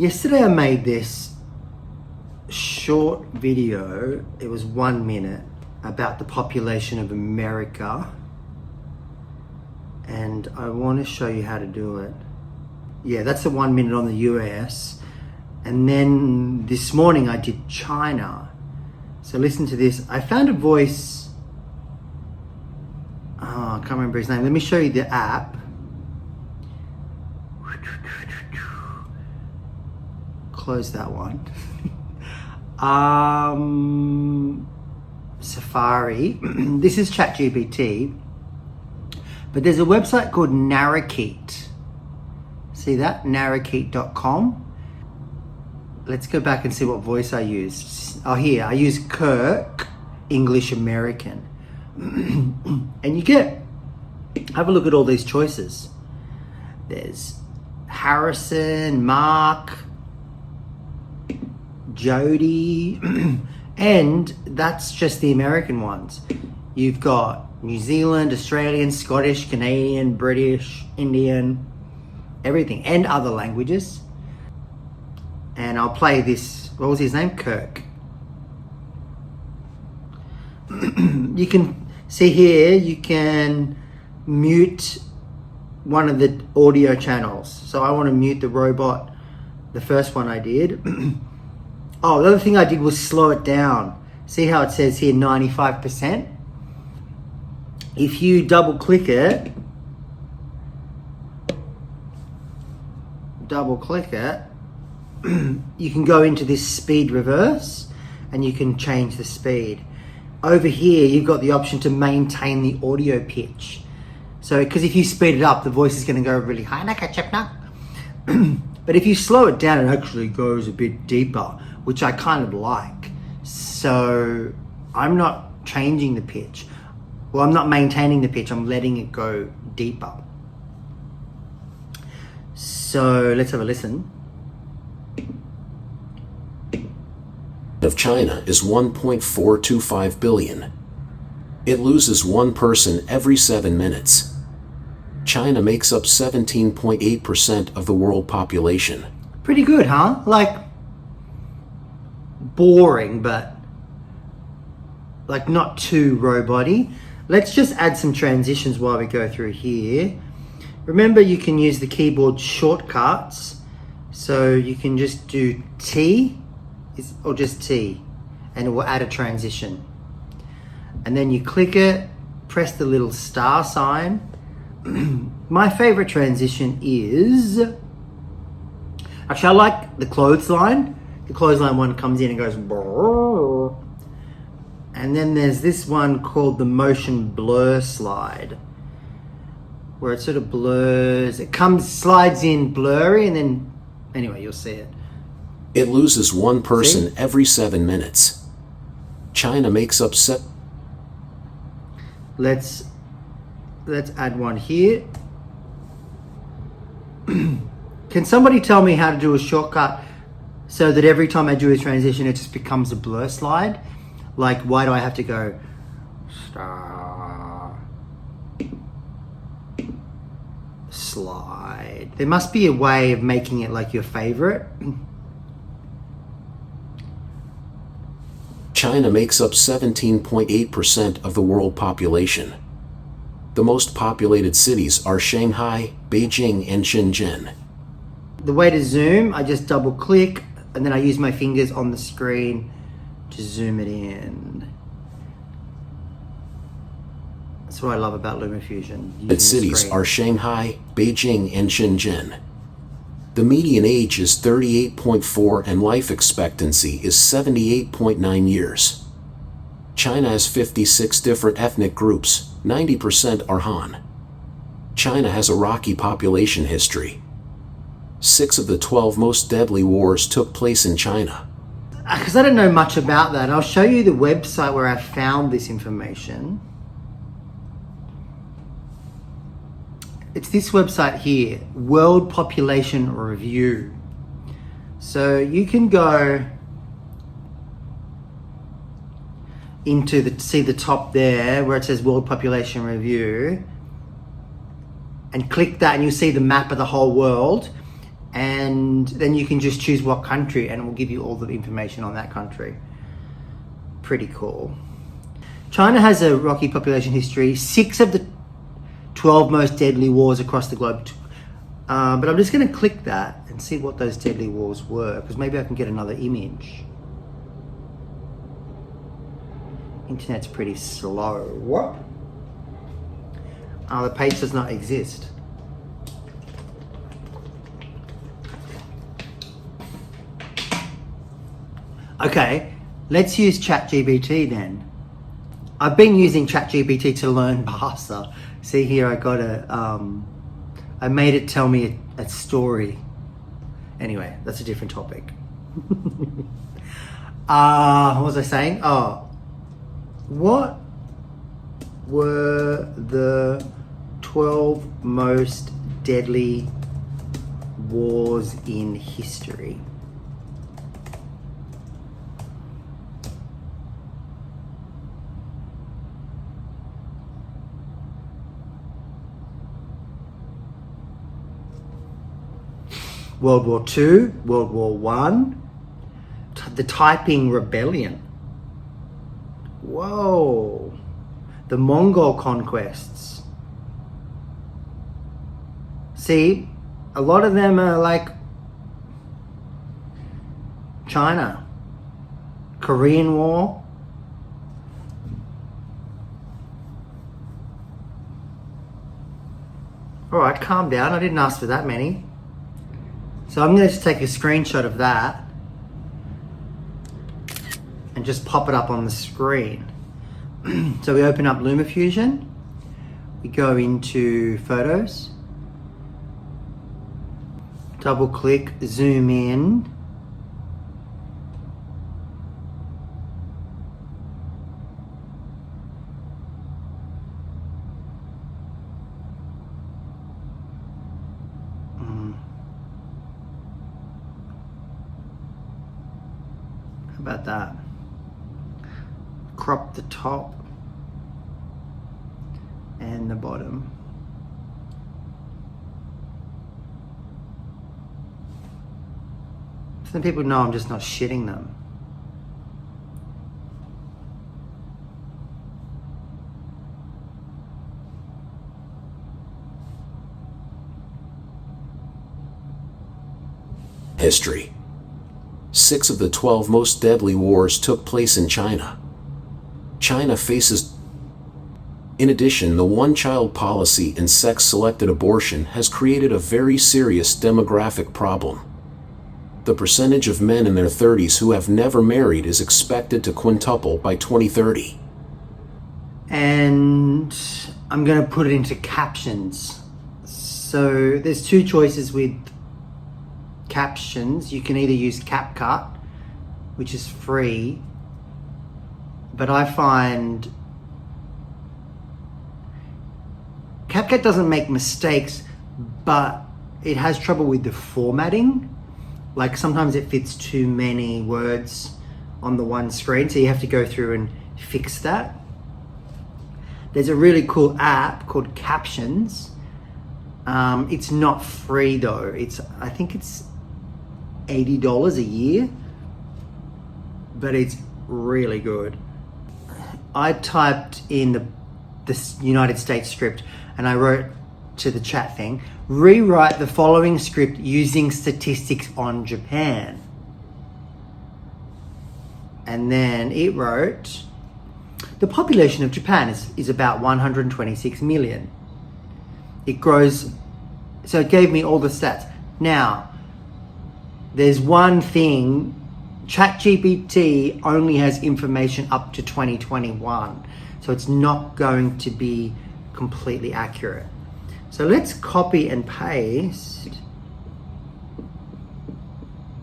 Yesterday I made this short video, it was 1 minute, about the population of America, and I want to show you how to do it. Yeah, that's the 1 minute on the US, and then this morning I did China. So listen to this. I found a voice, I can't remember his name. Let me show you the app. Close that one. Safari. This is ChatGPT, but there's a website called Narakeet. See that? Narakeet.com. Let's go back and see what voice I used. Oh, here, I use Kirk, English American. And you get, have a look at all these choices. There's Harrison, Mark, Jody, and that's just the American ones. You've got New Zealand, Australian, Scottish, Canadian, British, Indian, everything, and other languages. And I'll play this, what was his name? Kirk. You can see here, you can mute one of the audio channels. So I want to mute the robot, the first one I did. Oh, the other thing I did was slow it down. See how it says here 95%? If you double click it, you can go into this speed reverse and you can change the speed. Over here, you've got the option to maintain the audio pitch. So, because if you speed it up, the voice is going to go really high. But if you slow it down, it actually goes a bit deeper, which I kind of like. So I'm not changing the pitch. Well, I'm not maintaining the pitch. I'm letting it go deeper. So let's have a listen. Of China is 1.425 billion. It loses one person every 7 minutes. China makes up 17.8% of the world population. Pretty good, huh? Like, boring, but like not too robot-y. Let's just add some transitions while we go through here. Remember, you can use the keyboard shortcuts. So you can just do T or just T, and it will add a transition. And then you click it, press the little star sign. My favorite transition is, actually I like the clothesline. The clothesline one comes in and goes brrr. And then there's this one called the motion blur slide, where it sort of blurs, slides in blurry, and then, anyway, you'll see it. It loses one person every 7 minutes. China makes up Let's add one here. Can somebody tell me how to do a shortcut so that every time I do a transition, it just becomes a blur slide? Like, why do I have to go star slide? There must be a way of making it like your favorite. China makes up 17.8% of the world population. The most populated cities are Shanghai, Beijing, and Shenzhen. The way to zoom, I just double click and then I use my fingers on the screen to zoom it in. That's what I love about LumaFusion. The cities are Shanghai, Beijing, and Shenzhen. The median age is 38.4 and life expectancy is 78.9 years. China has 56 different ethnic groups, 90% are Han. China has a rocky population history. 6 of the 12 most deadly wars took place in China. Because I don't know much about that, I'll show you the website where I found this information. It's this website here, World Population Review. So you can go into see the top there where it says World Population Review, and click that and you'll see the map of the whole world. and then you can just choose what country and it will give you all the information on that country. Pretty cool. China has a rocky population history. 6 of the 12 most deadly wars across the globe. But I'm just going to click that and see what those deadly wars were, because maybe I can get another image. Internet's pretty slow. What? Oh, the page does not exist. Okay, let's use ChatGPT then. I've been using ChatGPT to learn Bahasa. See here, I got I made it tell me a story. Anyway, that's a different topic. What was I saying? Oh, what were the 12 most deadly wars in history? World War II, World War I, the Taiping Rebellion. Whoa. The Mongol conquests. See, a lot of them are like China. Korean War. All right, calm down. I didn't ask for that many. So I'm going to just take a screenshot of that and just pop it up on the screen. So we open up LumaFusion, we go into Photos, double click, zoom in, how about that? Crop the top and the bottom. Some people know I'm just not shitting them. History. 6 of the 12 most deadly wars took place in China. China faces. In addition, the one-child policy and sex-selected abortion has created a very serious demographic problem. The percentage of men in their 30s who have never married is expected to quintuple by 2030. And I'm going to put it into captions. So there's 2 choices with captions. You can either use CapCut, which is free, but I find CapCut doesn't make mistakes, but it has trouble with the formatting. Like sometimes it fits too many words on the one screen, so you have to go through and fix that. There's a really cool app called Captions. It's not free though. I think it's $80 a year, but it's really good. I typed in the United States script and I wrote to the chat thing, rewrite the following script using statistics on Japan. And then it wrote, the population of Japan is about 126 million. It grows, so it gave me all the stats. Now, there's one thing, ChatGPT only has information up to 2021, so it's not going to be completely accurate. So let's copy and paste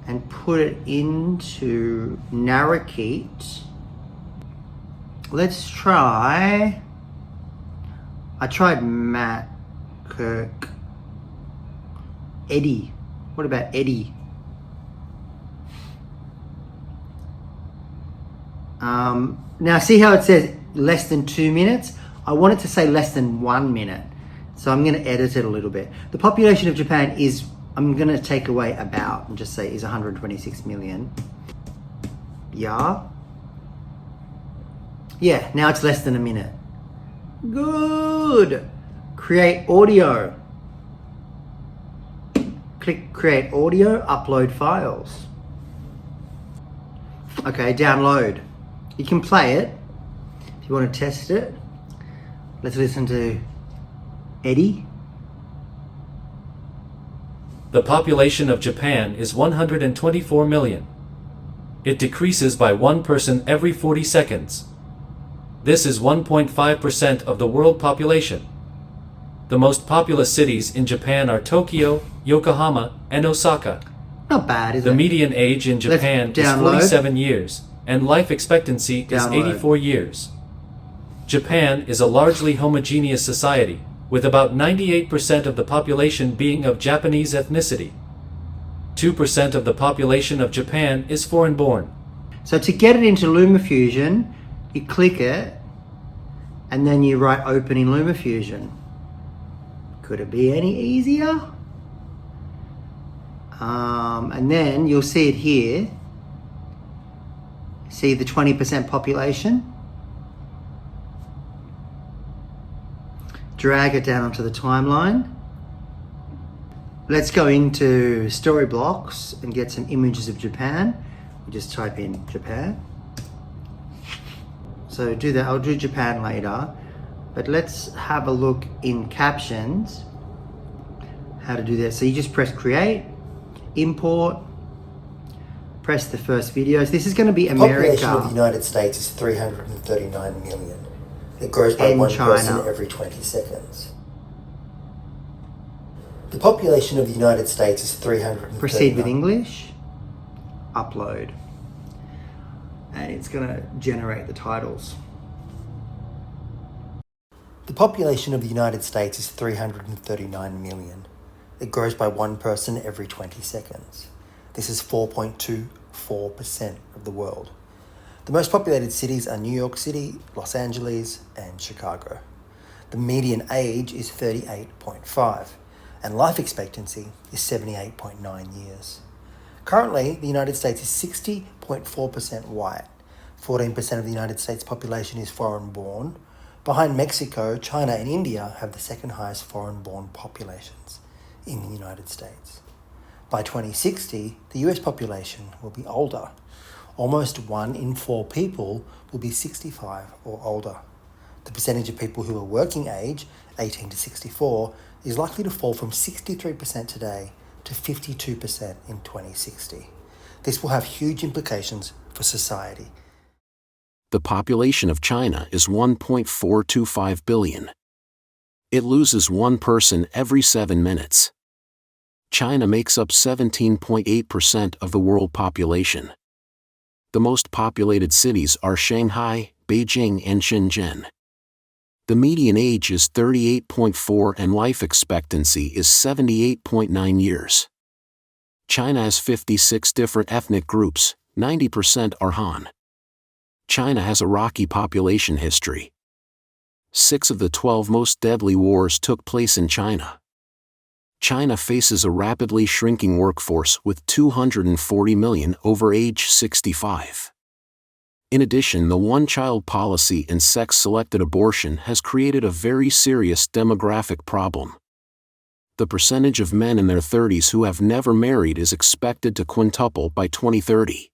and put it into Narakeet. Let's try, I tried Matt, Kirk, Eddie. What about Eddie? Now see how it says less than 2 minutes? I want it to say less than 1 minute. So I'm going to edit it a little bit. The population of Japan is I'm going to take away about and just say is 126 million. Yeah. Yeah, now it's less than a minute. Good. Create audio. Click create audio, upload files. Okay, download. You can play it if you want to test it. Let's listen to Eddie. The population of Japan is 124 million. It decreases by one person every 40 seconds. This is 1.5% of the world population. The most populous cities in Japan are Tokyo, Yokohama, and Osaka. Not bad, is it? The median age in Japan is 47 years, and life expectancy is 84 years. Japan is a largely homogeneous society, with about 98% of the population being of Japanese ethnicity. 2% of the population of Japan is foreign-born. So to get it into LumaFusion, you click it, and then you write open in LumaFusion. Could it be any easier? And then you'll see it here. See the 20% population? Drag it down onto the timeline. Let's go into story blocks and get some images of Japan. We just type in Japan. So do that, I'll do Japan later. But let's have a look in captions, how to do that. So you just press create, import, press the first videos. This is going to be America. The population of the United States is 339 million. It grows by And one China. person every 20 seconds. The population of the United States is 339. Proceed with English, upload. And it's going to generate the titles. The population of the United States is 339 million. It grows by one person every 20 seconds. This is 4.24% of the world. The most populated cities are New York City, Los Angeles, and Chicago. The median age is 38.5, and life expectancy is 78.9 years. Currently, the United States is 60.4% white. 14% of the United States population is foreign-born. Behind Mexico, China, and India have the second highest foreign-born populations in the United States. By 2060, the US population will be older. Almost 1 in 4 people will be 65 or older. The percentage of people who are working age, 18 to 64, is likely to fall from 63% today to 52% in 2060. This will have huge implications for society. The population of China is 1.425 billion. It loses one person every 7 minutes. China makes up 17.8% of the world population. The most populated cities are Shanghai, Beijing, and Shenzhen. The median age is 38.4 and life expectancy is 78.9 years. China has 56 different ethnic groups, 90% are Han. China has a rocky population history. 6 of the 12 most deadly wars took place in China. China faces a rapidly shrinking workforce with 240 million over age 65. In addition, the one-child policy and sex-selected abortion has created a very serious demographic problem. The percentage of men in their 30s who have never married is expected to quintuple by 2030.